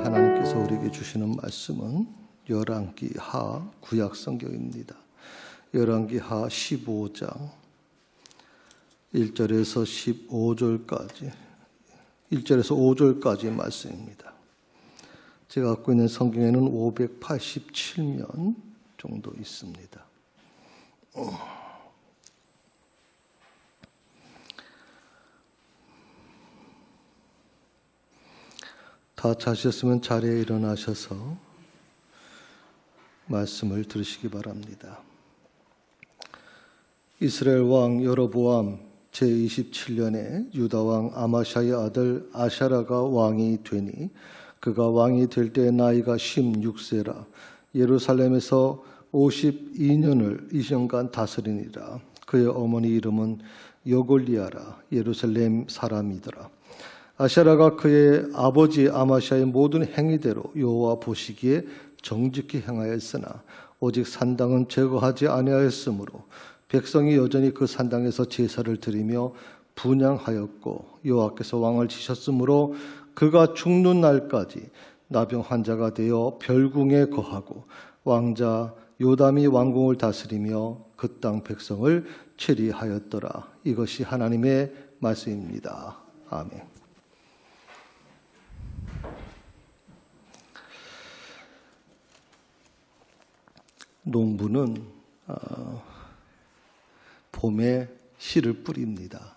하나님께서 우리에게 주시는 말씀은 열왕기하 구약 성경입니다. 열왕기하 15장 1절에서 15절까지 1절에서 5절까지의 말씀입니다. 제가 갖고 있는 성경에는 587면 정도 있습니다. 다 찾으셨으면 자리에 일어나셔서 말씀을 들으시기 바랍니다. 이스라엘 왕 여로보암 제27년에 유다 왕 아마샤의 아들 아샤라가 왕이 되니 그가 왕이 될 때 나이가 16세라. 예루살렘에서 52년간 다스리니라. 그의 어머니 이름은 여골리아라. 예루살렘 사람이더라. 아샤라가 그의 아버지 아마샤의 모든 행위대로 여호와 보시기에 정직히 행하였으나 오직 산당은 제거하지 아니하였으므로 백성이 여전히 그 산당에서 제사를 드리며 분향하였고 여호와께서 왕을 치셨으므로 그가 죽는 날까지 나병 환자가 되어 별궁에 거하고 왕자 요담이 왕궁을 다스리며 그 땅 백성을 치리하였더라. 이것이 하나님의 말씀입니다. 아멘. 농부는 봄에 씨를 뿌립니다.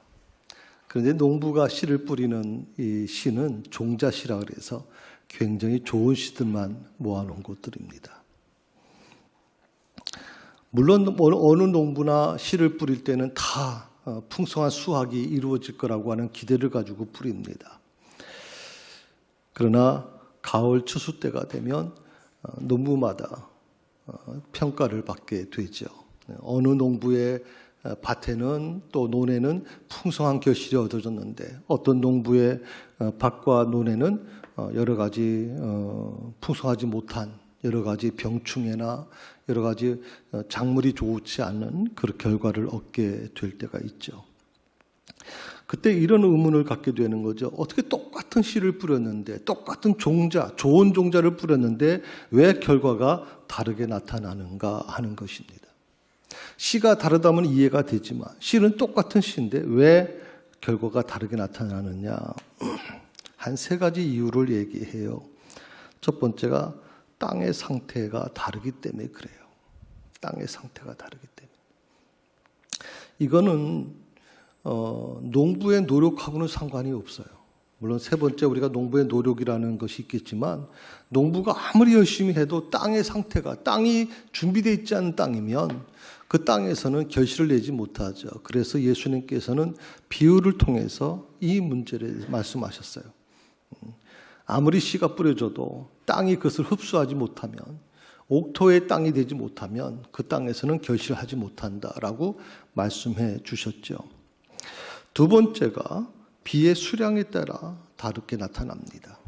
그런데 농부가 씨를 뿌리는 이 씨는 종자씨라 그래서 굉장히 좋은 씨들만 모아놓은 것들입니다. 물론 어느 농부나 씨를 뿌릴 때는 다 풍성한 수확이 이루어질 거라고 하는 기대를 가지고 뿌립니다. 그러나 가을 추수 때가 되면 농부마다 평가를 받게 되죠. 어느 농부의 밭에는 또 논에는 풍성한 결실이 얻어졌는데 어떤 농부의 밭과 논에는 여러 가지 풍성하지 못한 여러 가지 병충해나 여러 가지 작물이 좋지 않은 그런 결과를 얻게 될 때가 있죠. 그때 이런 의문을 갖게 되는 거죠. 어떻게 똑같은 씨를 뿌렸는데 똑같은 종자, 좋은 종자를 뿌렸는데 왜 결과가 다르게 나타나는가 하는 것입니다. 씨가 다르다면 이해가 되지만 씨는 똑같은 씨인데 왜 결과가 다르게 나타나느냐. 한 세 가지 이유를 얘기해요. 첫 번째가 땅의 상태가 다르기 때문에 그래요. 땅의 상태가 다르기 때문에. 이거는 농부의 노력하고는 상관이 없어요. 물론 세 번째 우리가 농부의 노력이라는 것이 있겠지만 농부가 아무리 열심히 해도 땅의 상태가 땅이 준비되어 있지 않은 땅이면 그 땅에서는 결실을 내지 못하죠. 그래서 예수님께서는 비유를 통해서 이 문제를 말씀하셨어요. 아무리 씨가 뿌려져도 땅이 그것을 흡수하지 못하면 옥토의 땅이 되지 못하면 그 땅에서는 결실하지 못한다라고 말씀해 주셨죠. 두 번째가 비의 수량에 따라 다르게 나타납니다.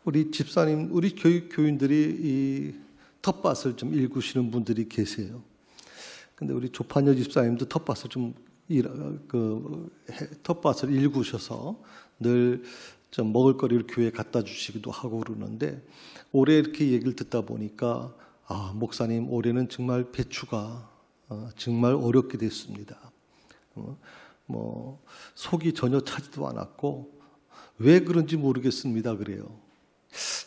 우리 집사님, 우리 교인들이 이 텃밭을 좀 읽으시는 분들이 계세요. 근데 우리 조판여 집사님도 텃밭을 텃밭을 읽으셔서 늘 좀 먹을거리를 교회에 갖다 주시기도 하고 그러는데 올해 이렇게 얘기를 듣다 보니까 목사님 올해는 정말 배추가 정말 어렵게 됐습니다. 속이 전혀 차지도 않았고 왜 그런지 모르겠습니다. 그래요.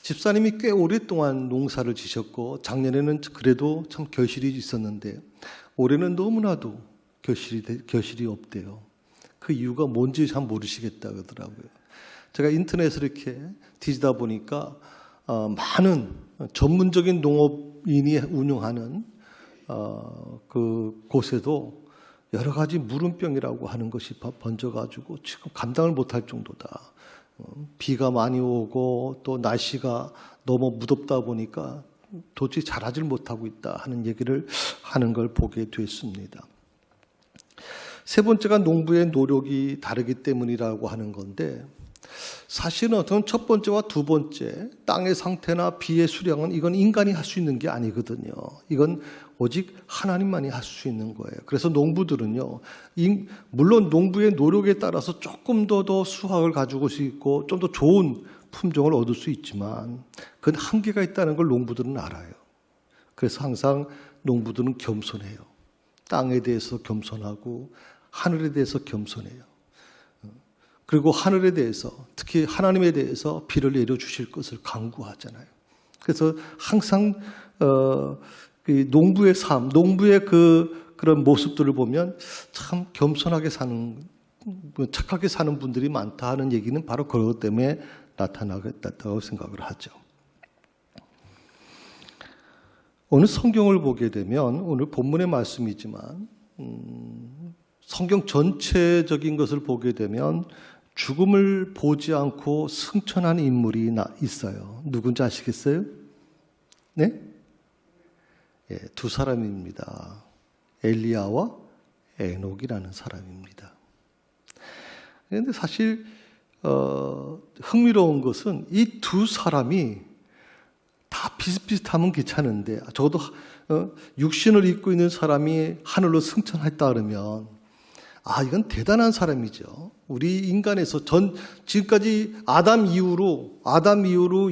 집사님이 꽤 오랫동안 농사를 지셨고 작년에는 그래도 참 결실이 있었는데 올해는 너무나도 결실이 없대요. 그 이유가 뭔지 참 모르시겠다 그러더라고요. 제가 인터넷을 이렇게 뒤지다 보니까 많은 전문적인 농업인이 운영하는 그 곳에도 여러 가지 무름병이라고 하는 것이 번져가지고 지금 감당을 못할 정도다. 비가 많이 오고 또 날씨가 너무 무덥다 보니까 도저히 자라질 못하고 있다 하는 얘기를 하는 걸 보게 됐습니다. 세 번째가 농부의 노력이 다르기 때문이라고 하는 건데 사실은 어떤 첫 번째와 두 번째 땅의 상태나 비의 수량은 이건 인간이 할 수 있는 게 아니거든요. 이건 오직 하나님만이 할 수 있는 거예요. 그래서 농부들은요, 물론 농부의 노력에 따라서 조금 더 수확을 가지고 올 수 있고 좀 더 좋은 품종을 얻을 수 있지만 그건 한계가 있다는 걸 농부들은 알아요. 그래서 항상 농부들은 겸손해요. 땅에 대해서 겸손하고 하늘에 대해서 겸손해요. 그리고 하늘에 대해서, 특히 하나님에 대해서 비를 내려주실 것을 간구하잖아요. 그래서 항상 농부의 삶, 농부의 그런 모습들을 보면 참 겸손하게 사는, 착하게 사는 분들이 많다 하는 얘기는 바로 그것 때문에 나타나겠다고 생각을 하죠. 오늘 성경을 보게 되면, 오늘 본문의 말씀이지만 성경 전체적인 것을 보게 되면 죽음을 보지 않고 승천한 인물이 있어요. 누군지 아시겠어요? 네? 예, 두 사람입니다. 엘리야와 에녹이라는 사람입니다. 그런데 사실 흥미로운 것은 이 두 사람이 다 비슷비슷하면 괜찮은데, 적어도 육신을 입고 있는 사람이 하늘로 승천했다 그러면 이건 대단한 사람이죠. 우리 인간에서 지금까지 아담 이후로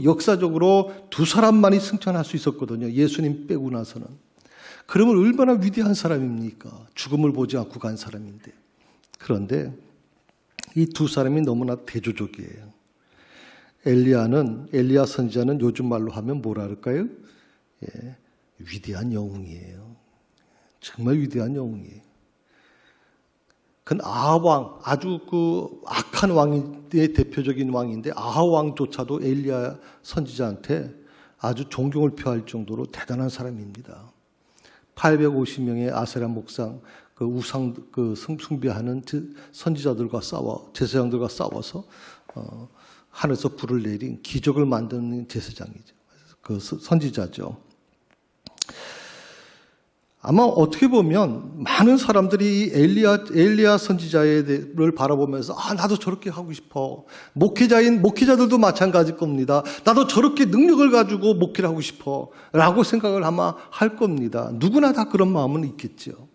역사적으로 두 사람만이 승천할 수 있었거든요. 예수님 빼고 나서는. 그러면 얼마나 위대한 사람입니까? 죽음을 보지 않고 간 사람인데. 그런데 이 두 사람이 너무나 대조적이에요. 엘리야 선지자는 요즘 말로 하면 뭐라 할까요? 예, 위대한 영웅이에요. 정말 위대한 영웅이에요. 그건 아합 왕, 아주 악한 왕의 대표적인 왕인데 아합 왕조차도 엘리야 선지자한테 아주 존경을 표할 정도로 대단한 사람입니다. 850명의 아세라 목상, 우상 숭배하는 선지자들과 제사장들과 싸워서 하늘에서 불을 내린 기적을 만드는 제사장이죠. 선지자죠. 아마 어떻게 보면 많은 사람들이 엘리야 선지자를 바라보면서 나도 저렇게 하고 싶어. 목회자들도 마찬가지일 겁니다. 나도 저렇게 능력을 가지고 목회를 하고 싶어 라고 생각을 아마 할 겁니다. 누구나 다 그런 마음은 있겠죠.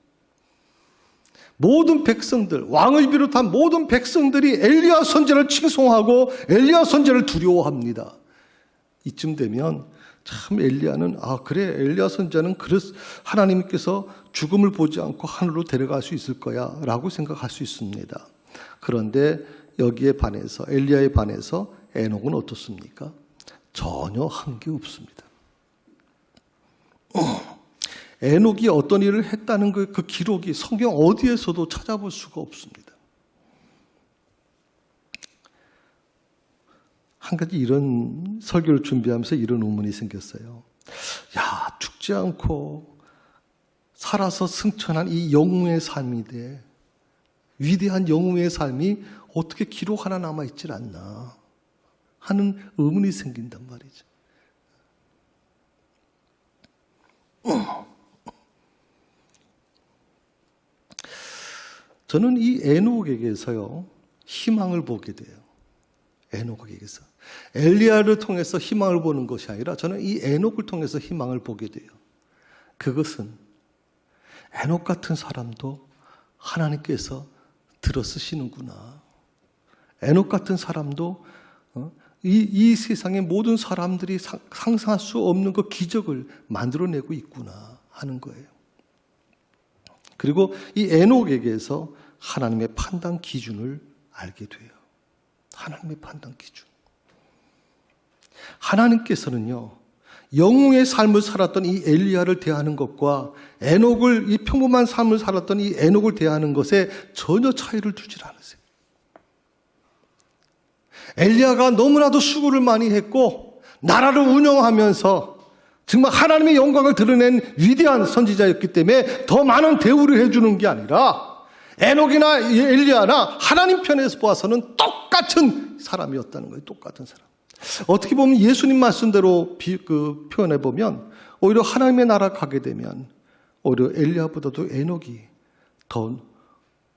모든 백성들, 왕을 비롯한 모든 백성들이 엘리야 선지자를 칭송하고 엘리야 선지자를 두려워합니다. 이쯤 되면 참 엘리야는 그래, 엘리야 선지자는 하나님께서 죽음을 보지 않고 하늘로 데려갈 수 있을 거야 라고 생각할 수 있습니다. 그런데 여기에 반해서, 엘리야에 반해서 에녹은 어떻습니까? 전혀 한 게 없습니다. 에녹이 어떤 일을 했다는 그 기록이 성경 어디에서도 찾아볼 수가 없습니다. 한 가지 이런 설교를 준비하면서 이런 의문이 생겼어요. 죽지 않고 살아서 승천한 이 영웅의 삶인데, 위대한 영웅의 삶이 어떻게 기록 하나 남아있질 않나 하는 의문이 생긴단 말이죠. 저는 이 에녹에게서요, 희망을 보게 돼요. 에녹에게서. 엘리야를 통해서 희망을 보는 것이 아니라 저는 이 에녹을 통해서 희망을 보게 돼요. 그것은 에녹 같은 사람도 하나님께서 들어 쓰시는구나. 에녹 같은 사람도 이 세상의 모든 사람들이 상상할 수 없는 그 기적을 만들어내고 있구나 하는 거예요. 그리고 이 에녹에게서 하나님의 판단 기준을 알게 돼요. 하나님의 판단 기준. 하나님께서는요, 영웅의 삶을 살았던 이 엘리야를 대하는 것과 이 평범한 삶을 살았던 이 에녹을 대하는 것에 전혀 차이를 두질 않으세요. 엘리야가 너무나도 수고를 많이 했고 나라를 운영하면서 정말 하나님의 영광을 드러낸 위대한 선지자였기 때문에 더 많은 대우를 해주는 게 아니라 에녹이나 엘리야나 하나님 편에서 보아서는 똑같은 사람이었다는 거예요. 똑같은 사람. 어떻게 보면 예수님 말씀대로 표현해 보면 오히려 하나님의 나라 가게 되면 오히려 엘리야보다도 에녹이 더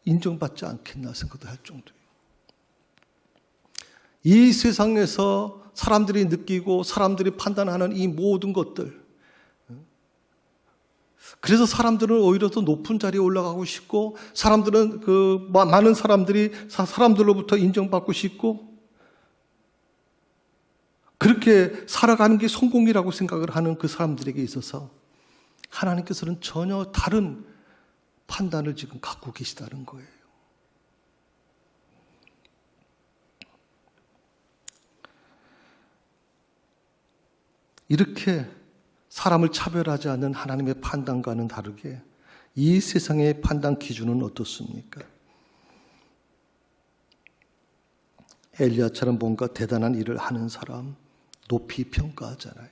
인정받지 않겠나 생각도 할 정도예요. 이 세상에서 사람들이 느끼고 사람들이 판단하는 이 모든 것들, 그래서 사람들은 오히려 더 높은 자리에 올라가고 싶고, 사람들은 많은 사람들로부터 인정받고 싶고, 그렇게 살아가는 게 성공이라고 생각을 하는 그 사람들에게 있어서 하나님께서는 전혀 다른 판단을 지금 갖고 계시다는 거예요. 이렇게 사람을 차별하지 않는 하나님의 판단과는 다르게 이 세상의 판단 기준은 어떻습니까? 엘리야처럼 뭔가 대단한 일을 하는 사람 높이 평가하잖아요.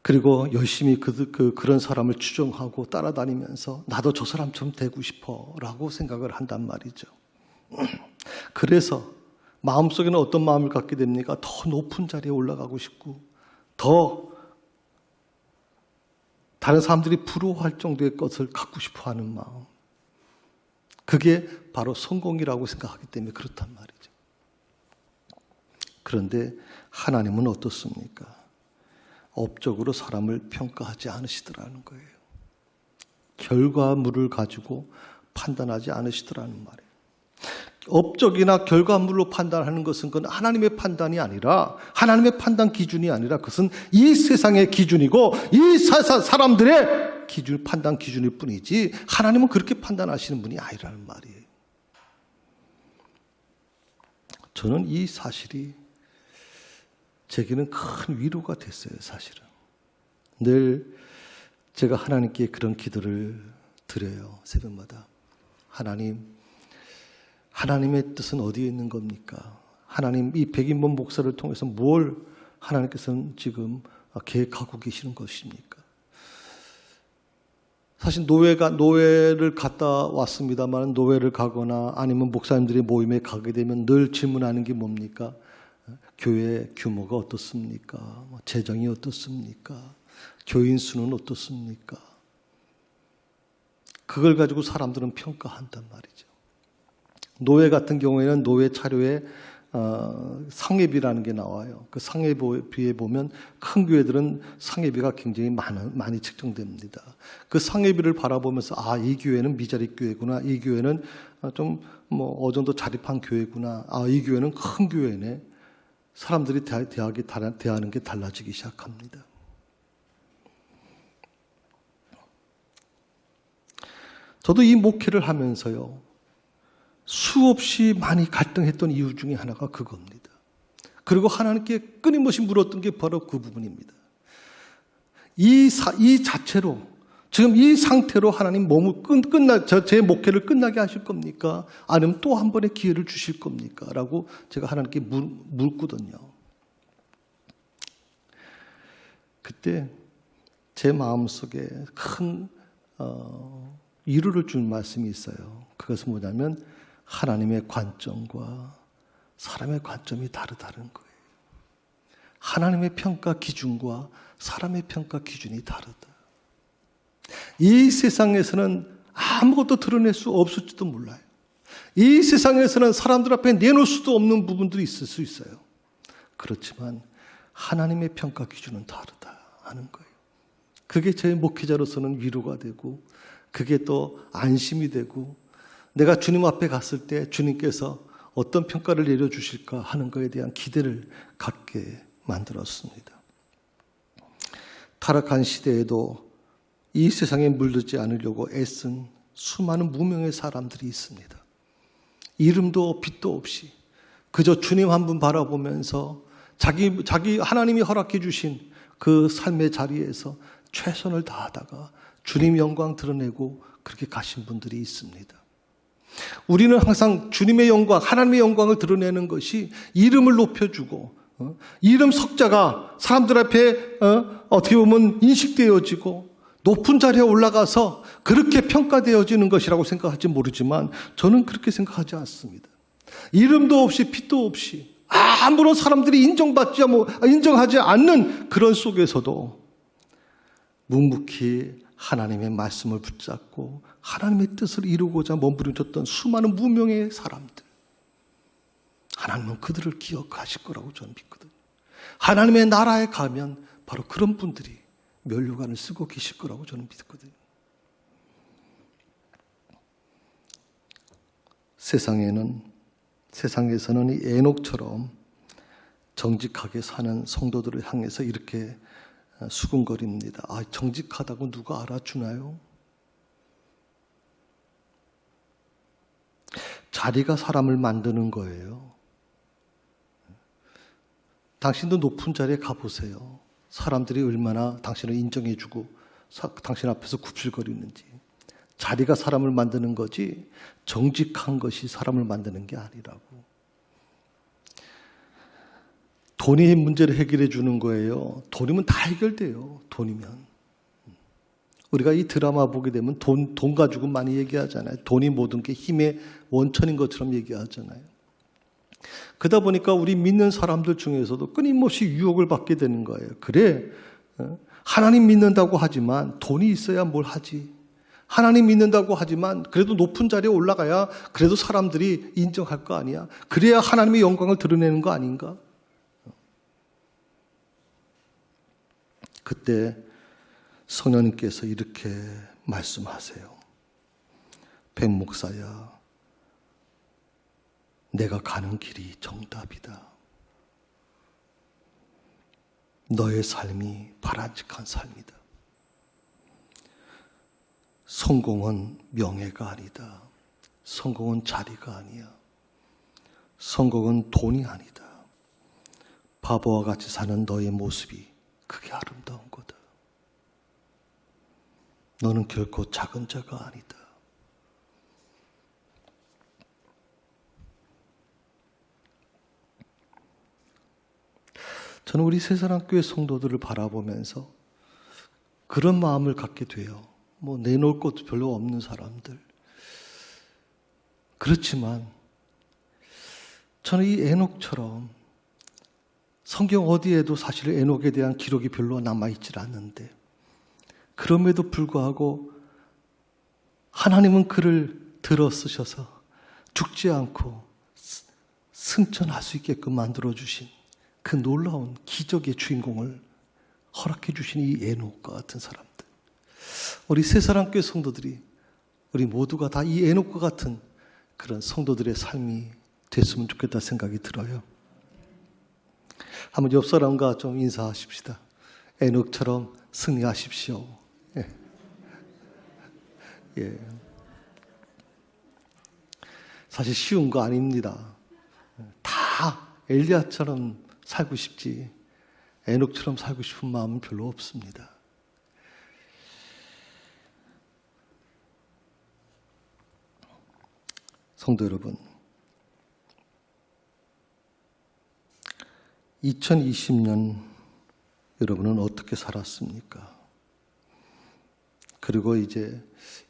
그리고 열심히 그런 사람을 추종하고 따라다니면서 나도 저 사람처럼 되고 싶어 라고 생각을 한단 말이죠. 그래서 마음속에는 어떤 마음을 갖게 됩니까? 더 높은 자리에 올라가고 싶고, 더 다른 사람들이 부러워할 정도의 것을 갖고 싶어 하는 마음. 그게 바로 성공이라고 생각하기 때문에 그렇단 말이죠. 그런데 하나님은 어떻습니까? 업적으로 사람을 평가하지 않으시더라는 거예요. 결과물을 가지고 판단하지 않으시더라는 말이에요. 업적이나 결과물로 판단하는 것은 그건 하나님의 판단이 아니라, 하나님의 판단 기준이 아니라 그것은 이 세상의 기준이고 이 사람들의 판단 기준일 뿐이지 하나님은 그렇게 판단하시는 분이 아니라는 말이에요. 저는 이 사실이 제게는 큰 위로가 됐어요. 사실은 늘 제가 하나님께 그런 기도를 드려요. 새벽마다. 하나님의 뜻은 어디에 있는 겁니까? 하나님, 이 백인범 목사를 통해서 뭘 하나님께서는 지금 계획하고 계시는 것입니까? 사실 노예를 갔다 왔습니다만, 노예를 가거나 아니면 목사님들이 모임에 가게 되면 늘 질문하는 게 뭡니까? 교회 규모가 어떻습니까? 재정이 어떻습니까? 교인 수는 어떻습니까? 그걸 가지고 사람들은 평가한단 말이죠. 노예 같은 경우에는 노예 차료에 상회비라는 게 나와요. 그 상회비에 보면 큰 교회들은 상회비가 굉장히 많이 책정됩니다. 그 상회비를 바라보면서 이 교회는 미자립 교회구나. 이 교회는 좀 어느 정도 자립한 교회구나. 이 교회는 큰 교회네. 사람들이 대하는 게 달라지기 시작합니다. 저도 이 목회를 하면서요, 수없이 많이 갈등했던 이유 중에 하나가 그겁니다. 그리고 하나님께 끊임없이 물었던 게 바로 그 부분입니다. 이 자체로, 지금 이 상태로 하나님 제 목회를 끝나게 하실 겁니까? 아니면 또 한 번의 기회를 주실 겁니까? 라고 제가 하나님께 묻거든요. 그때 제 마음속에 큰 위로를 준 말씀이 있어요. 그것은 뭐냐면 하나님의 관점과 사람의 관점이 다르다는 거예요. 하나님의 평가 기준과 사람의 평가 기준이 다르다. 이 세상에서는 아무것도 드러낼 수 없을지도 몰라요. 이 세상에서는 사람들 앞에 내놓을 수도 없는 부분들이 있을 수 있어요. 그렇지만 하나님의 평가 기준은 다르다 하는 거예요. 그게 제 목회자로서는 위로가 되고, 그게 또 안심이 되고, 내가 주님 앞에 갔을 때 주님께서 어떤 평가를 내려주실까 하는 것에 대한 기대를 갖게 만들었습니다. 타락한 시대에도 이 세상에 물들지 않으려고 애쓴 수많은 무명의 사람들이 있습니다. 이름도 빛도 없이 그저 주님 한 분 바라보면서 자기 하나님이 허락해 주신 그 삶의 자리에서 최선을 다하다가 주님 영광 드러내고 그렇게 가신 분들이 있습니다. 우리는 항상 주님의 영광, 하나님의 영광을 드러내는 것이 이름을 높여주고, 이름 석자가 사람들 앞에 어떻게 보면 인식되어지고 높은 자리에 올라가서 그렇게 평가되어지는 것이라고 생각할지 모르지만 저는 그렇게 생각하지 않습니다. 이름도 없이 빛도 없이 아무런 사람들이 인정하지 않는 그런 속에서도 묵묵히 하나님의 말씀을 붙잡고 하나님의 뜻을 이루고자 몸부림쳤던 수많은 무명의 사람들, 하나님은 그들을 기억하실 거라고 저는 믿거든요. 하나님의 나라에 가면 바로 그런 분들이 면류관을 쓰고 계실 거라고 저는 믿거든요. 세상에서는 이 에녹처럼 정직하게 사는 성도들을 향해서 이렇게 수군거립니다. 아, 정직하다고 누가 알아주나요? 자리가 사람을 만드는 거예요. 당신도 높은 자리에 가보세요. 사람들이 얼마나 당신을 인정해주고 당신 앞에서 굽실거리는지. 자리가 사람을 만드는 거지 정직한 것이 사람을 만드는 게 아니라고. 돈이 문제를 해결해 주는 거예요. 돈이면 다 해결돼요. 돈이면. 우리가 이 드라마 보게 되면 돈 가지고 많이 얘기하잖아요. 돈이 모든 게 힘의 원천인 것처럼 얘기하잖아요. 그러다 보니까 우리 믿는 사람들 중에서도 끊임없이 유혹을 받게 되는 거예요. 그래, 하나님 믿는다고 하지만 돈이 있어야 뭘 하지. 하나님 믿는다고 하지만 그래도 높은 자리에 올라가야 그래도 사람들이 인정할 거 아니야. 그래야 하나님의 영광을 드러내는 거 아닌가? 그때 성령님께서 이렇게 말씀하세요. 백목사야, 내가 가는 길이 정답이다. 너의 삶이 바람직한 삶이다. 성공은 명예가 아니다. 성공은 자리가 아니야. 성공은 돈이 아니다. 바보와 같이 사는 너의 모습이 그게 아름다운 거다. 너는 결코 작은 자가 아니다. 저는 우리 새사랑교회 성도들을 바라보면서 그런 마음을 갖게 돼요. 뭐 내놓을 것도 별로 없는 사람들. 그렇지만 저는 이 에녹처럼 성경 어디에도 사실 에녹에 대한 기록이 별로 남아있질 않는데 그럼에도 불구하고 하나님은 그를 들어 쓰셔서 죽지 않고 승천할 수 있게끔 만들어주신 그 놀라운 기적의 주인공을 허락해 주신 이 에녹과 같은 사람들. 우리 새사랑교회 성도들이 우리 모두가 다 이 에녹과 같은 그런 성도들의 삶이 됐으면 좋겠다 생각이 들어요. 한번 옆 사람과 좀 인사하십시다. 에녹처럼 승리하십시오. 예. 예. 사실 쉬운 거 아닙니다. 다 엘리야처럼 살고 싶지 에녹처럼 살고 싶은 마음은 별로 없습니다. 성도 여러분, 2020년 여러분은 어떻게 살았습니까? 그리고 이제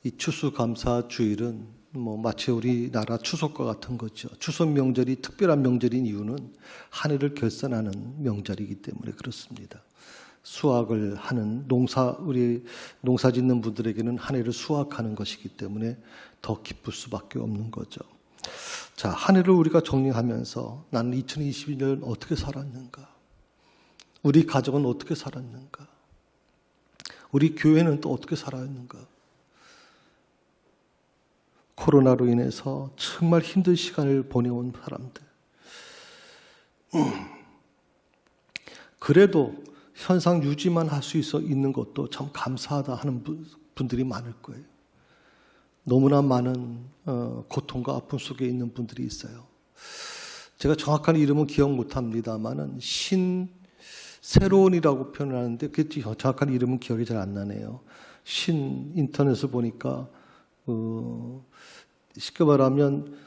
이 추수감사 주일은 뭐 마치 우리나라 추석과 같은 거죠. 추석 명절이 특별한 명절인 이유는 한 해를 결산하는 명절이기 때문에 그렇습니다. 수확을 하는 우리 농사 짓는 분들에게는 한 해를 수확하는 것이기 때문에 더 기쁠 수밖에 없는 거죠. 자, 한 해를 우리가 정리하면서 나는 2022년 어떻게 살았는가? 우리 가족은 어떻게 살았는가? 우리 교회는 또 어떻게 살았는가? 코로나로 인해서 정말 힘든 시간을 보내온 사람들. 그래도 현상 유지만 할 수 있는 것도 참 감사하다 하는 분들이 많을 거예요. 너무나 많은 고통과 아픔 속에 있는 분들이 있어요. 제가 정확한 이름은 기억 못합니다만은 새로운이라고 표현하는데 그 정확한 이름은 기억이 잘 안 나네요. 인터넷을 보니까 쉽게 말하면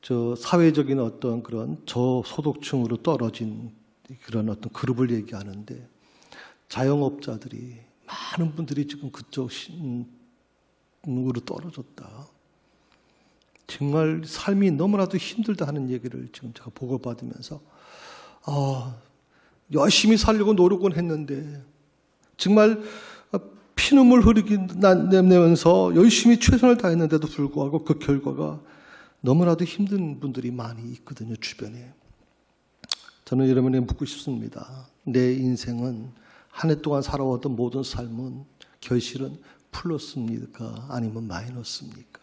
저 사회적인 어떤 그런 저소득층으로 떨어진 그런 어떤 그룹을 얘기하는데 자영업자들이 많은 분들이 지금 그쪽으로 떨어졌다. 정말 삶이 너무나도 힘들다 하는 얘기를 지금 제가 보고받으면서 열심히 살려고 노력은 했는데 정말 피눈물 내면서 열심히 최선을 다했는데도 불구하고 그 결과가 너무나도 힘든 분들이 많이 있거든요, 주변에. 저는 여러분에게 묻고 싶습니다. 내 인생은 한 해 동안 살아왔던 모든 삶은 결실은 플러스입니까? 아니면 마이너스입니까?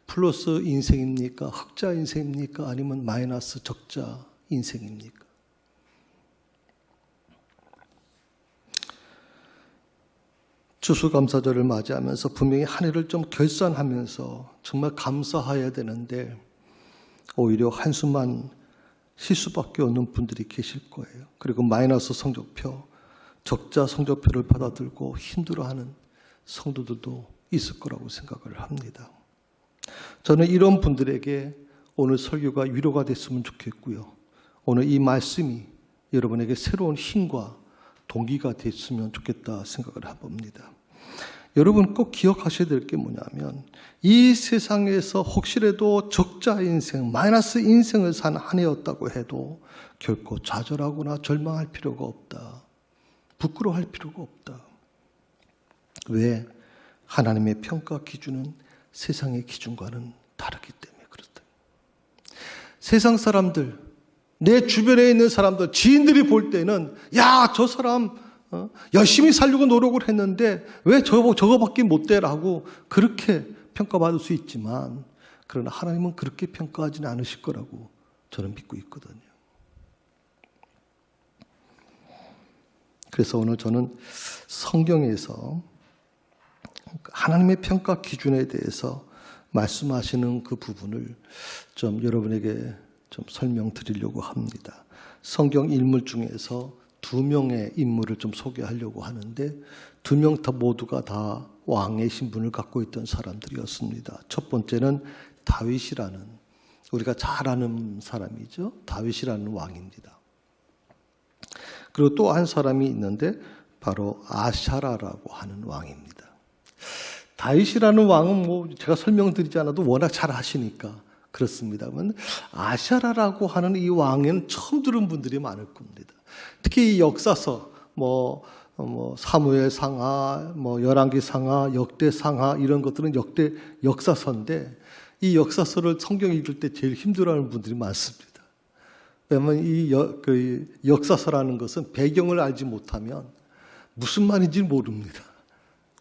플러스 인생입니까? 흑자 인생입니까? 아니면 마이너스 적자 인생입니까? 추수감사절을 맞이하면서 분명히 한 해를 좀 결산하면서 정말 감사해야 되는데 오히려 한숨만 쉴 수밖에 없는 분들이 계실 거예요. 그리고 마이너스 성적표, 적자 성적표를 받아들고 힘들어하는 성도들도 있을 거라고 생각을 합니다. 저는 이런 분들에게 오늘 설교가 위로가 됐으면 좋겠고요. 오늘 이 말씀이 여러분에게 새로운 힘과 동기가 됐으면 좋겠다 생각을 해봅니다. 여러분 꼭 기억하셔야 될 게 뭐냐면 이 세상에서 혹시라도 적자 인생, 마이너스 인생을 산 한 해였다고 해도 결코 좌절하거나 절망할 필요가 없다. 부끄러워할 필요가 없다. 왜? 하나님의 평가 기준은 세상의 기준과는 다르기 때문에 그렇다. 세상 사람들, 내 주변에 있는 사람들, 지인들이 볼 때는 야, 저 사람 열심히 살려고 노력을 했는데 왜 저거밖에 못 돼라고 그렇게 평가받을 수 있지만 그러나 하나님은 그렇게 평가하지는 않으실 거라고 저는 믿고 있거든요. 그래서 오늘 저는 성경에서 하나님의 평가 기준에 대해서 말씀하시는 그 부분을 좀 여러분에게 좀 설명드리려고 합니다. 성경 인물 중에서 2명의 인물을 좀 소개하려고 하는데 2명 다 모두가 다 왕의 신분을 갖고 있던 사람들이었습니다. 첫 번째는 다윗이라는 우리가 잘 아는 사람이죠. 다윗이라는 왕입니다. 그리고 또 한 사람이 있는데 바로 아샤라라고 하는 왕입니다. 다윗이라는 왕은 제가 설명드리지 않아도 워낙 잘 아시니까 그렇습니다만 아샤라라고 하는 이 왕에는 처음 들은 분들이 많을 겁니다. 특히 이 역사서 사무엘 상하, 열왕기 상하, 역대 상하 이런 것들은 역사서인데 이 역사서를 성경 읽을 때 제일 힘들어하는 분들이 많습니다. 왜냐하면 이 역사서라는 것은 배경을 알지 못하면 무슨 말인지 모릅니다.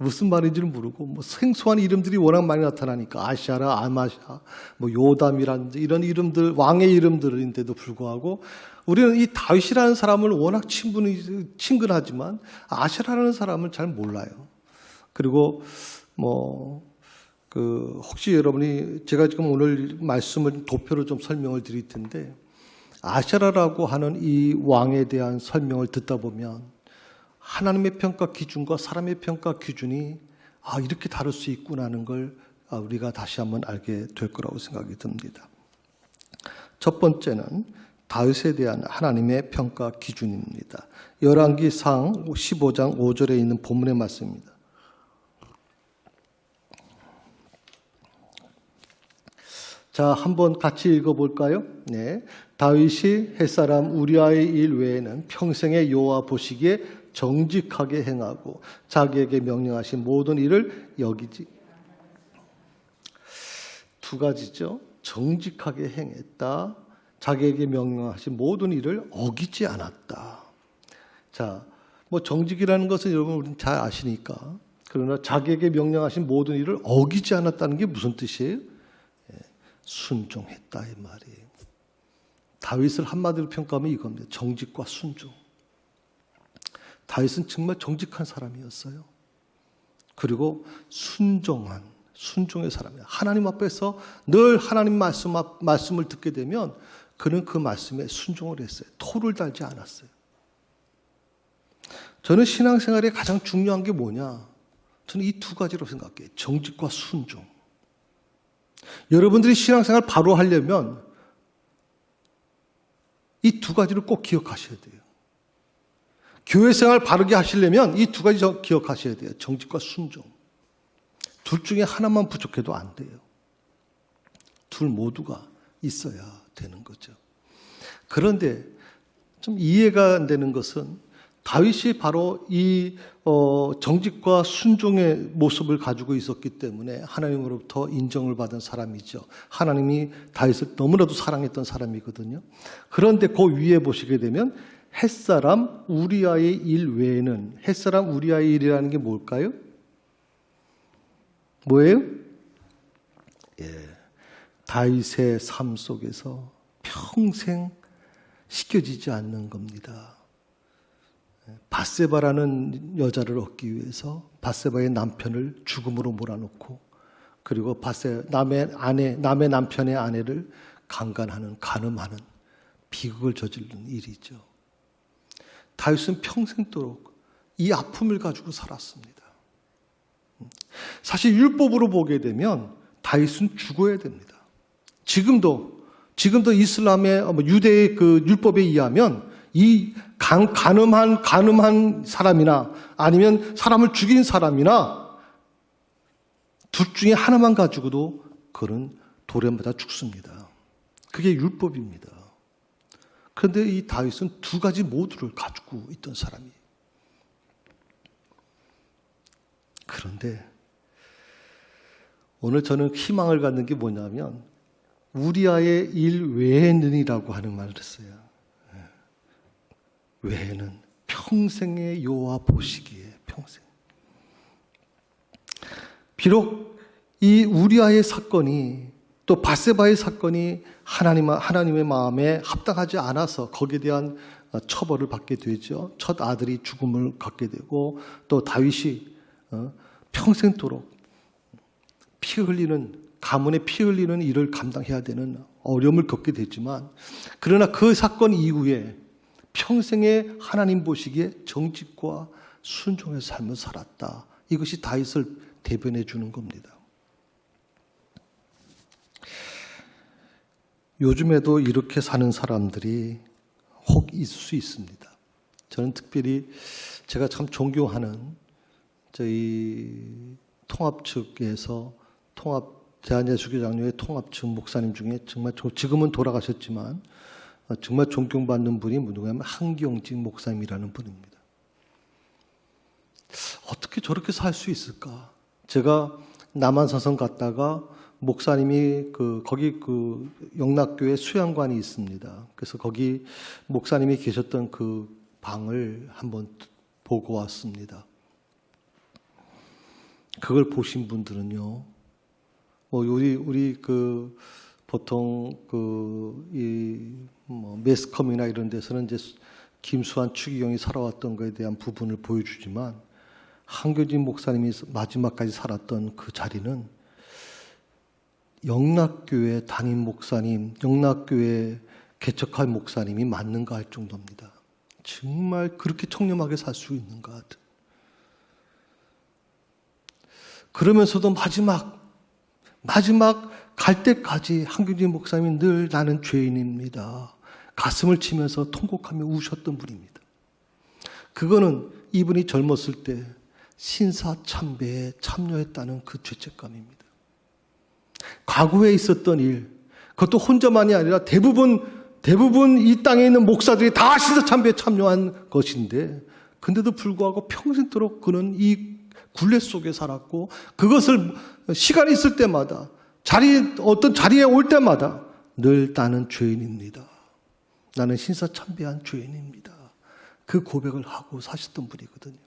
무슨 말인지는 모르고 생소한 이름들이 워낙 많이 나타나니까 아샤라, 아마샤, 요담이라든지 이런 이름들 왕의 이름들인데도 불구하고 우리는 이 다윗이라는 사람을 워낙 친근하지만 아샤라라는 사람을 잘 몰라요. 그리고 혹시 여러분이 제가 지금 오늘 말씀을 도표로 좀 설명을 드릴 텐데 아샤라라고 하는 이 왕에 대한 설명을 듣다 보면 하나님의 평가 기준과 사람의 평가 기준이 이렇게 다를 수 있구나 하는 걸 우리가 다시 한번 알게 될 거라고 생각이 듭니다. 첫 번째는 다윗에 대한 하나님의 평가 기준입니다. 열왕기상 15장 5절에 있는 본문의 말씀입니다. 자, 한번 같이 읽어볼까요? 네, 다윗이 햇사람 우리아의 일 외에는 평생에 여호와 보시기에 정직하게 행하고 자기에게 명령하신 모든 일을 여기지. 두 가지죠. 정직하게 행했다. 자기에게 명령하신 모든 일을 어기지 않았다. 자, 정직이라는 것은 여러분 우리는 잘 아시니까. 그러나 자기에게 명령하신 모든 일을 어기지 않았다는 게 무슨 뜻이에요? 순종했다 이 말이에요. 다윗을 한마디로 평가하면 이겁니다. 정직과 순종. 다윗은 정말 정직한 사람이었어요. 그리고 순종의 사람이에요. 하나님 앞에서 늘 하나님 말씀을 듣게 되면 그는 그 말씀에 순종을 했어요. 토를 달지 않았어요. 저는 신앙생활에 가장 중요한 게 뭐냐? 저는 이 두 가지로 생각해요. 정직과 순종. 여러분들이 신앙생활 바로 하려면 이 두 가지를 꼭 기억하셔야 돼요. 교회생활 바르게 하시려면 이 두 가지 기억하셔야 돼요. 정직과 순종. 둘 중에 하나만 부족해도 안 돼요. 둘 모두가 있어야 되는 거죠. 그런데 좀 이해가 안 되는 것은 다윗이 바로 이 정직과 순종의 모습을 가지고 있었기 때문에 하나님으로부터 인정을 받은 사람이죠. 하나님이 다윗을 너무나도 사랑했던 사람이거든요. 그런데 그 위에 보시게 되면 햇사람 우리아의 일 외에는, 햇사람 우리아의 일이라는 게 뭘까요? 뭐예요? 다윗의 삶 속에서 평생 씻겨지지 않는 겁니다. 밧세바라는 여자를 얻기 위해서 밧세바의 남편을 죽음으로 몰아넣고, 그리고 남의 남편의 아내를 간음하는 비극을 저지른 일이죠. 다윗은 평생도록 이 아픔을 가지고 살았습니다. 사실 율법으로 보게 되면 다윗은 죽어야 됩니다. 지금도 이슬람의 유대의 그 율법에 의하면 이 간음한 사람이나 아니면 사람을 죽인 사람이나 둘 중에 하나만 가지고도 그는 돌에 맞아 죽습니다. 그게 율법입니다. 그런데 이 다윗은 두 가지 모두를 가지고 있던 사람이에요. 그런데 오늘 저는 희망을 갖는 게 뭐냐면 우리아의 일 외에는이라고 하는 말을 했어요. 외에는 평생의 여호와 보시기에 평생. 비록 이 우리아의 사건이 또 밧세바의 사건이 하나님의 마음에 합당하지 않아서 거기에 대한 처벌을 받게 되죠. 첫 아들이 죽음을 갖게 되고 또 다윗이 평생도록 가문에 피 흘리는 일을 감당해야 되는 어려움을 겪게 되지만, 그러나 그 사건 이후에 평생에 하나님 보시기에 정직과 순종의 삶을 살았다. 이것이 다윗을 대변해 주는 겁니다. 요즘에도 이렇게 사는 사람들이 혹 있을 수 있습니다. 저는 특별히 제가 참 존경하는 저희 통합 측에서 대한예수교장로회 통합 측 목사님 중에 정말 지금은 돌아가셨지만 정말 존경받는 분이 누구냐면 한경직 목사님이라는 분입니다. 어떻게 저렇게 살 수 있을까? 제가 남한사선 갔다가 목사님이 거기 영락교회 수양관이 있습니다. 그래서 거기 목사님이 계셨던 그 방을 한번 보고 왔습니다. 그걸 보신 분들은요, 우리 보통 매스컴이나 이런 데서는 이제 김수환 추기경이 살아왔던 것에 대한 부분을 보여주지만, 한교진 목사님이 마지막까지 살았던 그 자리는 영락교회 담임 목사님, 영락교회 개척한 목사님이 맞는가 할 정도입니다. 정말 그렇게 청렴하게 살 수 있는가 하든. 그러면서도 마지막 갈 때까지 한교진 목사님이 늘 나는 죄인입니다. 가슴을 치면서 통곡하며 우셨던 분입니다. 그거는 이분이 젊었을 때 신사참배에 참여했다는 그 죄책감입니다. 과거에 있었던 일, 그것도 혼자만이 아니라 대부분 이 땅에 있는 목사들이 다 신사참배에 참여한 것인데, 근데도 불구하고 평생도록 그는 이 굴레 속에 살았고, 그것을 시간이 있을 때마다 어떤 자리에 올 때마다 늘 나는 죄인입니다. 나는 신사참배한 죄인입니다. 그 고백을 하고 사셨던 분이거든요.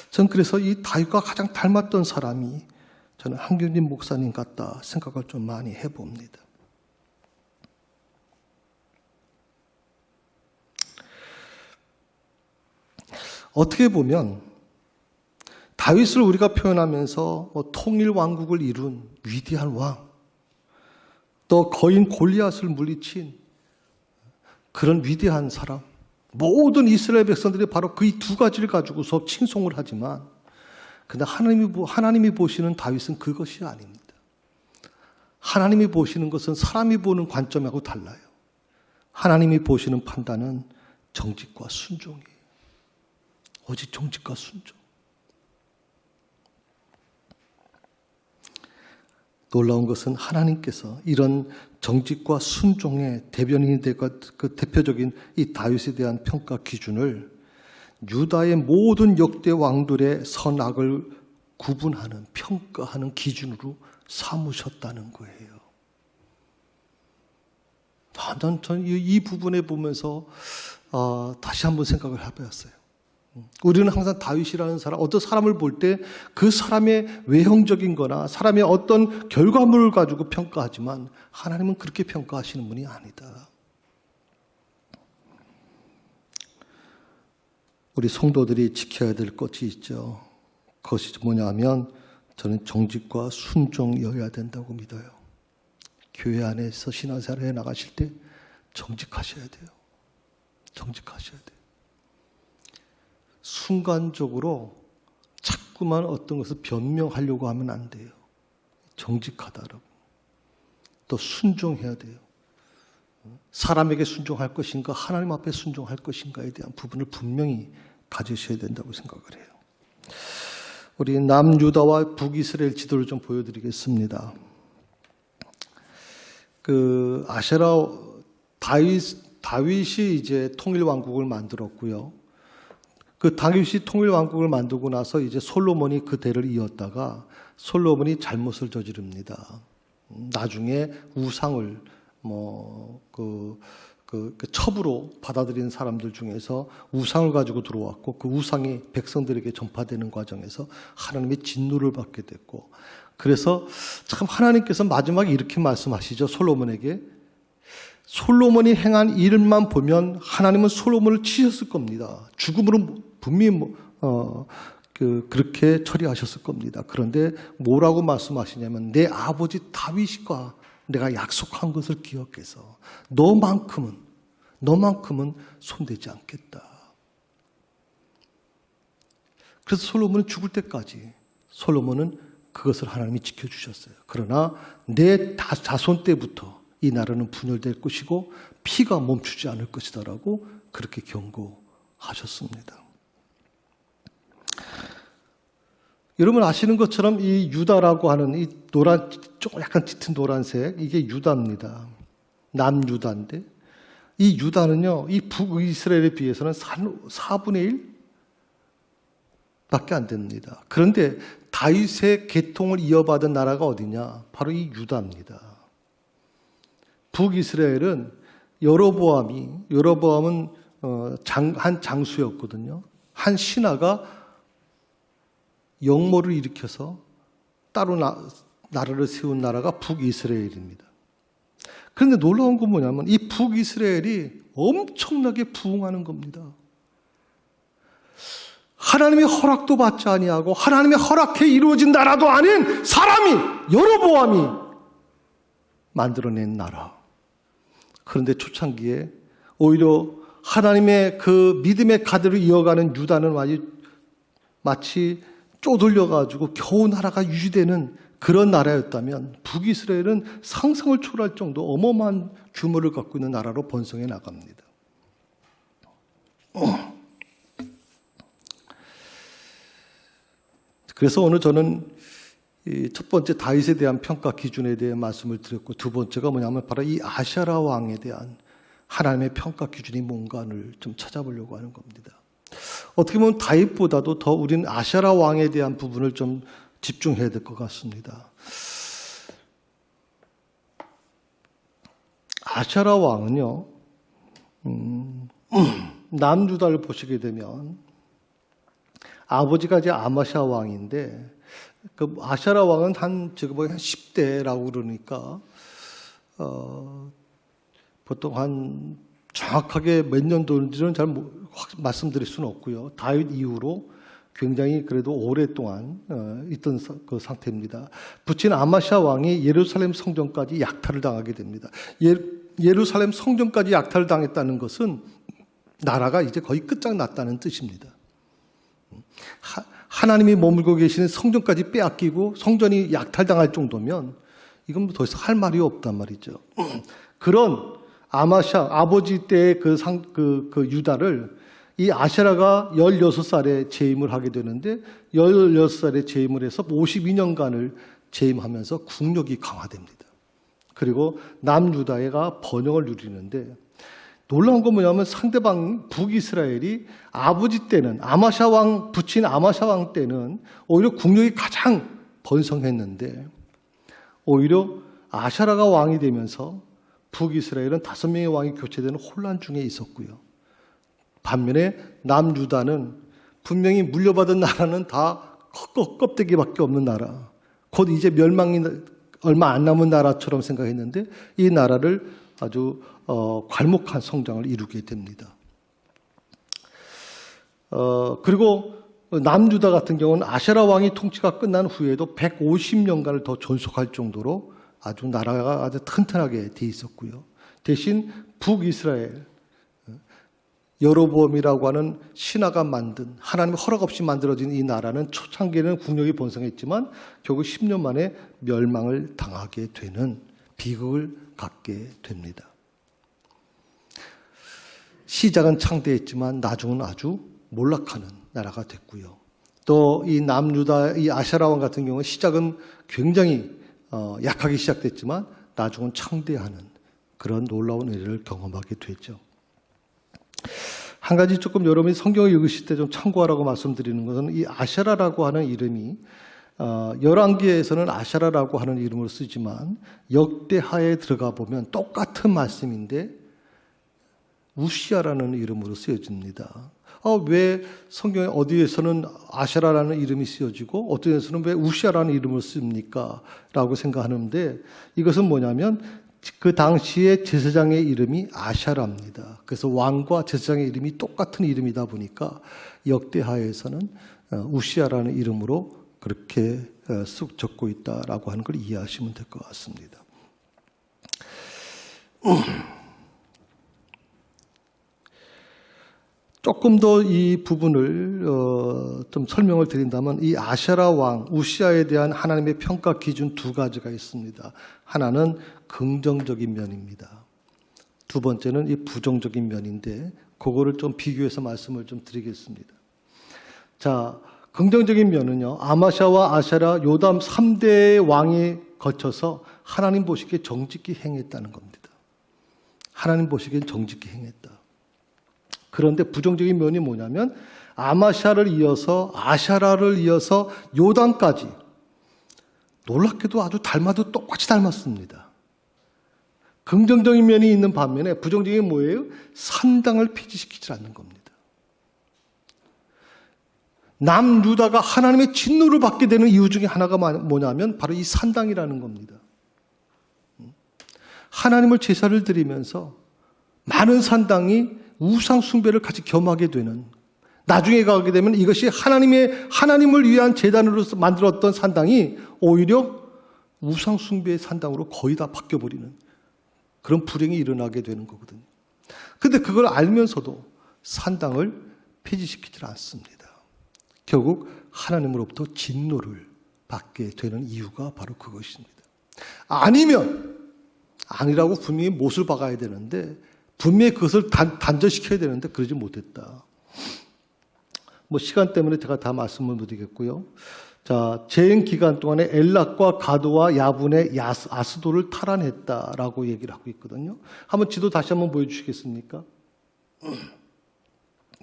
전 그래서 이 다윗과 가장 닮았던 사람이 저는 한경진 목사님 같다 생각을 좀 많이 해봅니다. 어떻게 보면 다윗을 우리가 표현하면서 통일 왕국을 이룬 위대한 왕, 또 거인 골리앗을 물리친 그런 위대한 사람, 모든 이스라엘 백성들이 바로 그 두 가지를 가지고서 칭송을 하지만, 근데 하나님이 보시는 다윗은 그것이 아닙니다. 하나님이 보시는 것은 사람이 보는 관점하고 달라요. 하나님이 보시는 판단은 정직과 순종이에요. 오직 정직과 순종. 놀라운 것은 하나님께서 이런 정직과 순종의 대변인이 되고 그 대표적인 이 다윗에 대한 평가 기준을 유다의 모든 역대 왕들의 선악을 구분하는, 평가하는 기준으로 삼으셨다는 거예요. 전 이 부분에 보면서 다시 한번 생각을 해봤어요. 우리는 항상 다윗이라는 사람, 어떤 사람을 볼 때 그 사람의 외형적인 거나 사람의 어떤 결과물을 가지고 평가하지만 하나님은 그렇게 평가하시는 분이 아니다. 우리 성도들이 지켜야 될 것이 있죠. 그것이 뭐냐면 저는 정직과 순종이어야 된다고 믿어요. 교회 안에서 신앙생활을 해나가실 때 정직하셔야 돼요. 정직하셔야 돼요. 순간적으로 자꾸만 어떤 것을 변명하려고 하면 안 돼요. 정직하다라고. 또 순종해야 돼요. 사람에게 순종할 것인가 하나님 앞에 순종할 것인가에 대한 부분을 분명히 가지셔야 된다고 생각을 해요. 우리 남유다와 북이스라엘 지도를 좀 보여드리겠습니다. 다윗이 이제 통일왕국을 만들었고요. 그 다윗이 통일왕국을 만들고 나서 이제 솔로몬이 그 대를 이었다가 솔로몬이 잘못을 저지릅니다. 나중에 우상을 첩으로 받아들인 사람들 중에서 우상을 가지고 들어왔고 그 우상이 백성들에게 전파되는 과정에서 하나님의 진노를 받게 됐고, 그래서 참 하나님께서 마지막에 이렇게 말씀하시죠. 솔로몬에게. 솔로몬이 행한 일만 보면 하나님은 솔로몬을 치셨을 겁니다. 죽음으로 분명히 그렇게 처리하셨을 겁니다. 그런데 뭐라고 말씀하시냐면 내 아버지 다윗과 내가 약속한 것을 기억해서 너만큼은 손대지 않겠다. 그래서 솔로몬은 죽을 때까지 솔로몬은 그것을 하나님이 지켜주셨어요. 그러나 내 자손 때부터 이 나라는 분열될 것이고 피가 멈추지 않을 것이다라고 그렇게 경고하셨습니다. 여러분 아시는 것처럼 이 유다라고 하는 이 노란, 조금 약간 짙은 노란색, 이게 유다입니다. 남유다인데 이 유다는요, 이 북이스라엘에 비해서는 4분의 1밖에 안 됩니다. 그런데 다윗의 계통을 이어받은 나라가 어디냐? 바로 이 유다입니다. 북이스라엘은 여로보암은 한 장수였거든요. 한 신하가 역모를 일으켜서 따로 나라를 세운 나라가 북이스라엘입니다. 그런데 놀라운 건 뭐냐면 이 북이스라엘이 엄청나게 부흥하는 겁니다. 하나님의 허락도 받지 아니하고 하나님의 허락에 이루어진 나라도 아닌 사람이 여로보암이 만들어낸 나라. 그런데 초창기에 오히려 하나님의 그 믿음의 가드를 이어가는 유다는 마치 쪼들려가지고 겨우 나라가 유지되는 그런 나라였다면 북이스라엘은 상상을 초월할 정도 어마어마한 규모를 갖고 있는 나라로 번성해 나갑니다. 그래서 오늘 저는 첫 번째 다윗에 대한 평가 기준에 대해 말씀을 드렸고, 두 번째가 뭐냐면 바로 이 아샤라 왕에 대한 하나님의 평가 기준이 뭔가를 좀 찾아보려고 하는 겁니다. 어떻게 보면 다윗보다도 더 우리는 아샤라 왕에 대한 부분을 좀 집중해야 될 것 같습니다. 아샤라 왕은요, 남유다를 보시게 되면 아버지가 이제 아마샤 왕인데 그 아샤라 왕은 지금 한 10대라고 그러니까 보통 한 정확하게 몇 년도인지는 잘 말씀드릴 수는 없고요. 다윗 이후로 굉장히 그래도 오랫동안 있던 그 상태입니다. 부친 아마샤 왕이 예루살렘 성전까지 약탈을 당하게 됩니다. 예루살렘 성전까지 약탈을 당했다는 것은 나라가 이제 거의 끝장났다는 뜻입니다. 하나님이 머물고 계시는 성전까지 빼앗기고 성전이 약탈당할 정도면 이건 더 이상 할 말이 없단 말이죠. 그런 아마샤 아버지 때의 그 유다를 이 아샤라가 16살에 재임을 하게 되는데 16살에 재임을 해서 52년간을 재임하면서 국력이 강화됩니다. 그리고 남유다가 번영을 누리는데 놀라운 건 뭐냐면 상대방 북이스라엘이 아버지 때는 아마샤 왕 부친 아마샤 왕 때는 오히려 국력이 가장 번성했는데 오히려 아샤라가 왕이 되면서 북이스라엘은 5명의 왕이 교체되는 혼란 중에 있었고요. 반면에 남유다는 분명히 물려받은 나라는 다 껍데기밖에 없는 나라, 곧 이제 멸망이 얼마 안 남은 나라처럼 생각했는데 이 나라를 아주 괄목한 성장을 이루게 됩니다. 그리고 남유다 같은 경우는 아세라 왕이 통치가 끝난 후에도 150년간을 더 존속할 정도로 아주 나라가 아주 튼튼하게 돼 있었고요. 대신 북이스라엘, 여로보암이라고 하는 신하가 만든, 하나님의 허락 없이 만들어진 이 나라는 초창기에는 국력이 번성했지만 결국 10년 만에 멸망을 당하게 되는 비극을 갖게 됩니다. 시작은 창대했지만 나중은 아주 몰락하는 나라가 됐고요. 또 이 남유다, 이 아세라 왕 같은 경우는 시작은 굉장히 약하게 시작됐지만 나중은 창대하는 그런 놀라운 일을 경험하게 되죠. 한 가지 조금 여러분이 성경을 읽으실 때 좀 참고하라고 말씀드리는 것은 이 아세라라고 하는 이름이 열왕기에서는 아세라라고 하는 이름을 쓰지만 역대하에 들어가 보면 똑같은 말씀인데 우시아라는 이름으로 쓰여집니다. 왜 성경에 어디에서는 아세라라는 이름이 쓰여지고 어떤 데서는 왜 우시아라는 이름을 씁니까? 라고 생각하는데 이것은 뭐냐면 그 당시에 제사장의 이름이 아샤라입니다. 그래서 왕과 제사장의 이름이 똑같은 이름이다 보니까 역대하에서는 우시아라는 이름으로 그렇게 쑥 적고 있다라고 하는 걸 이해하시면 될 것 같습니다. 조금 더 이 부분을 좀 설명을 드린다면 이 아세라 왕 우시아에 대한 하나님의 평가 기준 두 가지가 있습니다. 하나는 긍정적인 면입니다. 두 번째는 이 부정적인 면인데 그거를 좀 비교해서 말씀을 좀 드리겠습니다. 자, 긍정적인 면은요. 아마샤와 아세라 요담 3대 왕이 거쳐서 하나님 보시기에 정직히 행했다는 겁니다. 하나님 보시기엔 정직히 행했다. 그런데 부정적인 면이 뭐냐면 아마샤를 이어서 아샤라를 이어서 요담까지 놀랍게도 아주 닮아도 똑같이 닮았습니다. 긍정적인 면이 있는 반면에 부정적인 게 뭐예요? 산당을 폐지시키지 않는 겁니다. 남유다가 하나님의 진노를 받게 되는 이유 중에 하나가 뭐냐면 바로 이 산당이라는 겁니다. 하나님을 제사를 드리면서 많은 산당이 우상 숭배를 같이 겸하게 되는, 나중에 가게 되면 이것이 하나님을 위한 제단으로 만들었던 산당이 오히려 우상 숭배의 산당으로 거의 다 바뀌어버리는 그런 불행이 일어나게 되는 거거든요. 그런데 그걸 알면서도 산당을 폐지시키지 않습니다. 결국 하나님으로부터 진노를 받게 되는 이유가 바로 그것입니다. 아니라고 분명히 못을 박아야 되는데 분명히 그것을 단절시켜야 되는데 그러지 못했다. 시간 때문에 제가 다 말씀을 못 드리겠고요. 자, 재임 기간 동안에 엘락과 가드와 야분의 아스도를 탈환했다라고 얘기를 하고 있거든요. 한번 지도 다시 한번 보여주시겠습니까?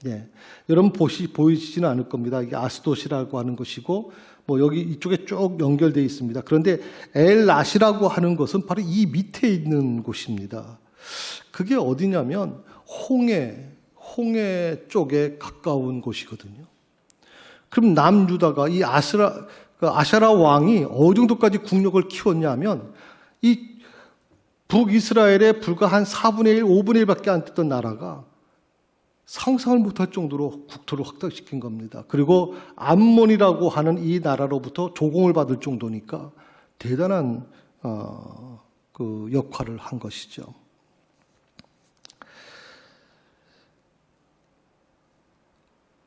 네, 여러분 보이시지는 않을 겁니다. 이게 아스돗이라고 하는 것이고, 여기 이쪽에 쭉 연결되어 있습니다. 그런데 엘라시라고 하는 것은 바로 이 밑에 있는 곳입니다. 그게 어디냐면 홍해 쪽에 가까운 곳이거든요. 그럼 남유다가 이 아샤라 왕이 어느 정도까지 국력을 키웠냐면 이 북이스라엘에 불과 한 4분의 1, 5분의 1밖에 안 됐던 나라가 상상을 못할 정도로 국토를 확장시킨 겁니다. 그리고 암몬이라고 하는 이 나라로부터 조공을 받을 정도니까 대단한 그 역할을 한 것이죠.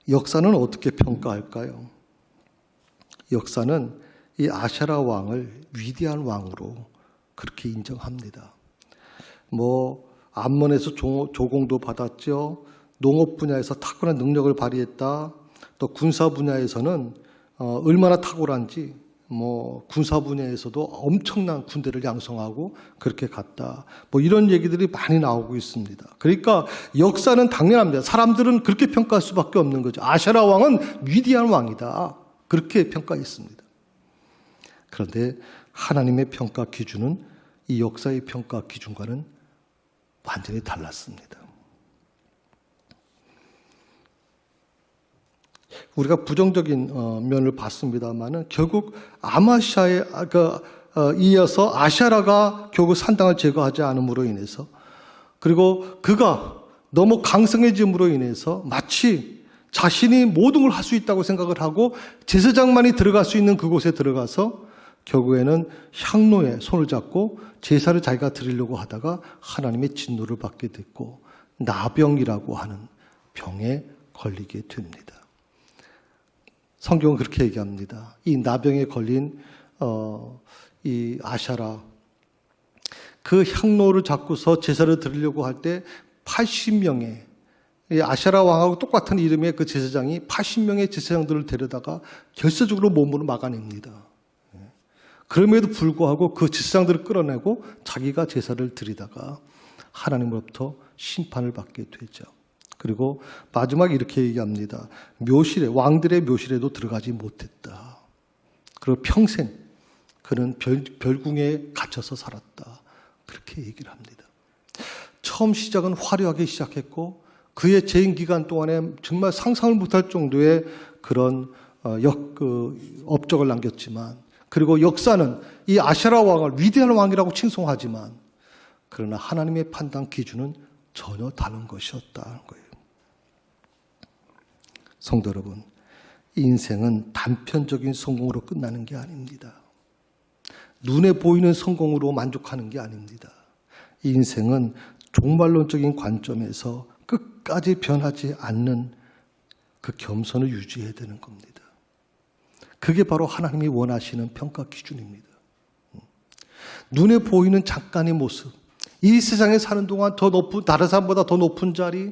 역사는 어떻게 평가할까요? 역사는 이 아세라 왕을 위대한 왕으로 그렇게 인정합니다. 암몬에서 조공도 받았죠. 농업 분야에서 탁월한 능력을 발휘했다. 또 군사 분야에서는 얼마나 탁월한지 군사 분야에서도 엄청난 군대를 양성하고 그렇게 갔다. 이런 얘기들이 많이 나오고 있습니다. 그러니까 역사는 당연합니다. 사람들은 그렇게 평가할 수밖에 없는 거죠. 아세라 왕은 위대한 왕이다. 그렇게 평가했습니다. 그런데 하나님의 평가 기준은 이 역사의 평가 기준과는 완전히 달랐습니다. 우리가 부정적인 면을 봤습니다만은 결국 아마시아에 이어서 아샤라가 결국 산당을 제거하지 않음으로 인해서, 그리고 그가 너무 강성해짐으로 인해서 마치 자신이 모든 걸 할 수 있다고 생각을 하고 제사장만이 들어갈 수 있는 그곳에 들어가서 결국에는 향로에 손을 잡고 제사를 자기가 드리려고 하다가 하나님의 진노를 받게 됐고 나병이라고 하는 병에 걸리게 됩니다. 성경은 그렇게 얘기합니다. 이 나병에 걸린 이 아샤라, 그 향로를 잡고서 제사를 드리려고 할 때 80명의 아샤라 왕하고 똑같은 이름의 그 제사장이 80명의 제사장들을 데려다가 결사적으로 몸으로 막아냅니다. 그럼에도 불구하고 그 제사장들을 끌어내고 자기가 제사를 드리다가 하나님으로부터 심판을 받게 되죠. 그리고 마지막에 이렇게 얘기합니다. 묘실에, 왕들의 묘실에도 들어가지 못했다. 그리고 평생 그는 별궁에 갇혀서 살았다. 그렇게 얘기를 합니다. 처음 시작은 화려하게 시작했고 그의 재임 기간 동안에 정말 상상을 못할 정도의 그런 업적을 남겼지만, 그리고 역사는 이 아샤라 왕을 위대한 왕이라고 칭송하지만 그러나 하나님의 판단 기준은 전혀 다른 것이었다는 거예요. 성도 여러분, 인생은 단편적인 성공으로 끝나는 게 아닙니다. 눈에 보이는 성공으로 만족하는 게 아닙니다. 인생은 종말론적인 관점에서 끝까지 변하지 않는 그 겸손을 유지해야 되는 겁니다. 그게 바로 하나님이 원하시는 평가 기준입니다. 눈에 보이는 잠깐의 모습, 이 세상에 사는 동안 더 높은, 다른 사람보다 더 높은 자리,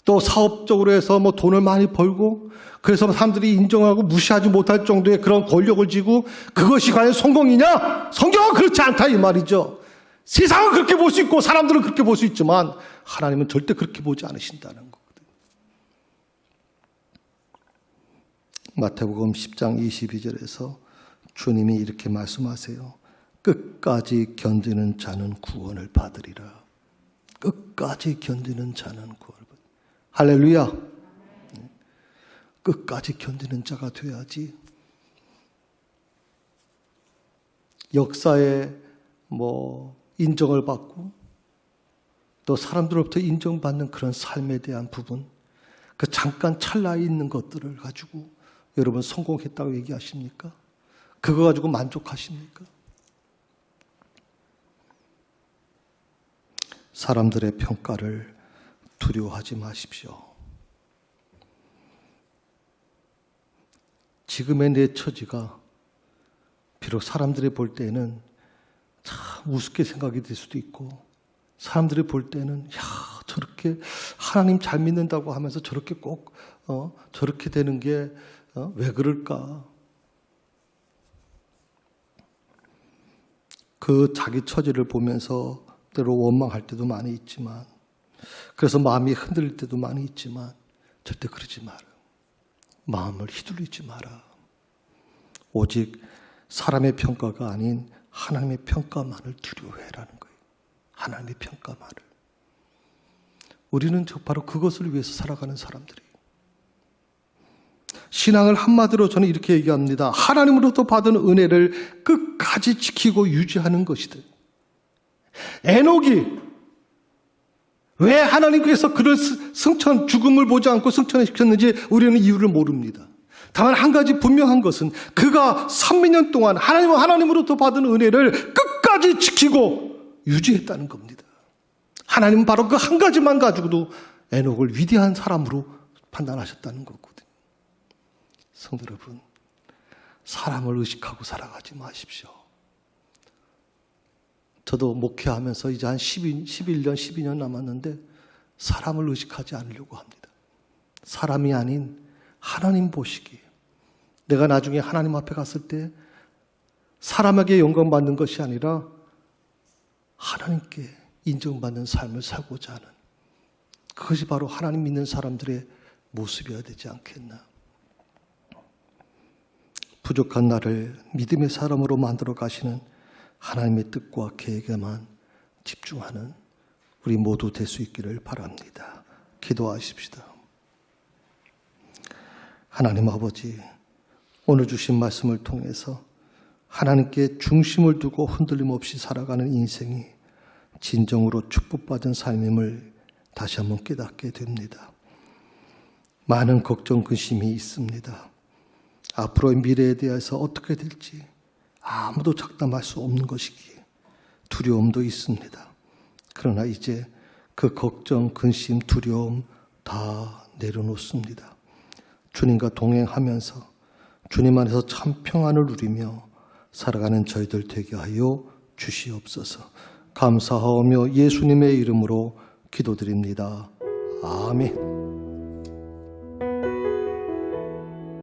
또 사업적으로 해서 돈을 많이 벌고, 그래서 사람들이 인정하고 무시하지 못할 정도의 그런 권력을 쥐고, 그것이 과연 성공이냐? 성경은 그렇지 않다 이 말이죠. 세상은 그렇게 볼 수 있고 사람들은 그렇게 볼 수 있지만 하나님은 절대 그렇게 보지 않으신다는 거거든요. 마태복음 10장 22절에서 주님이 이렇게 말씀하세요. 끝까지 견디는 자는 구원을 받으리라. 끝까지 견디는 자는 구원을 받으리라. 할렐루야. 끝까지 견디는 자가 돼야지. 역사에 인정을 받고 또 사람들로부터 인정받는 그런 삶에 대한 부분, 그 잠깐 찰나에 있는 것들을 가지고 여러분 성공했다고 얘기하십니까? 그거 가지고 만족하십니까? 사람들의 평가를 두려워하지 마십시오. 지금의 내 처지가 비록 사람들이 볼 때는 참 우습게 생각이 될 수도 있고, 사람들이 볼 때는 저렇게 하나님 잘 믿는다고 하면서 저렇게 꼭 저렇게 되는 게 왜 그럴까? 그 자기 처지를 보면서 때로 원망할 때도 많이 있지만, 그래서 마음이 흔들릴 때도 많이 있지만 절대 그러지 마라. 마음을 휘둘리지 마라. 오직 사람의 평가가 아닌 하나님의 평가만을 두려워해라는 거예요. 하나님의 평가만을. 우리는 바로 그것을 위해서 살아가는 사람들이에요. 신앙을 한마디로 저는 이렇게 얘기합니다. 하나님으로부터 받은 은혜를 끝까지 지키고 유지하는 것이다. 에녹이 왜 하나님께서 그를 죽음을 보지 않고 승천시켰는지 우리는 이유를 모릅니다. 다만 한 가지 분명한 것은 그가 300년 동안 하나님으로부터 받은 은혜를 끝까지 지키고 유지했다는 겁니다. 하나님은 바로 그 한 가지만 가지고도 에녹을 위대한 사람으로 판단하셨다는 거거든요. 성도 여러분, 사람을 의식하고 살아가지 마십시오. 저도 목회하면서 이제 한 11년, 12년 남았는데 사람을 의식하지 않으려고 합니다. 사람이 아닌 하나님 보시기에, 내가 나중에 하나님 앞에 갔을 때 사람에게 영광받는 것이 아니라 하나님께 인정받는 삶을 살고자 하는, 그것이 바로 하나님 믿는 사람들의 모습이어야 되지 않겠나. 부족한 나를 믿음의 사람으로 만들어 가시는 하나님의 뜻과 계획에만 집중하는 우리 모두 될 수 있기를 바랍니다. 기도하십시다. 하나님 아버지, 오늘 주신 말씀을 통해서 하나님께 중심을 두고 흔들림 없이 살아가는 인생이 진정으로 축복받은 삶임을 다시 한번 깨닫게 됩니다. 많은 걱정, 근심이 있습니다. 앞으로의 미래에 대해서 어떻게 될지 아무도 장담할 수 없는 것이기에 두려움도 있습니다. 그러나 이제 그 걱정, 근심, 두려움 다 내려놓습니다. 주님과 동행하면서 주님 안에서 참 평안을 누리며 살아가는 저희들 되게 하여 주시옵소서. 감사하오며 예수님의 이름으로 기도드립니다. 아멘.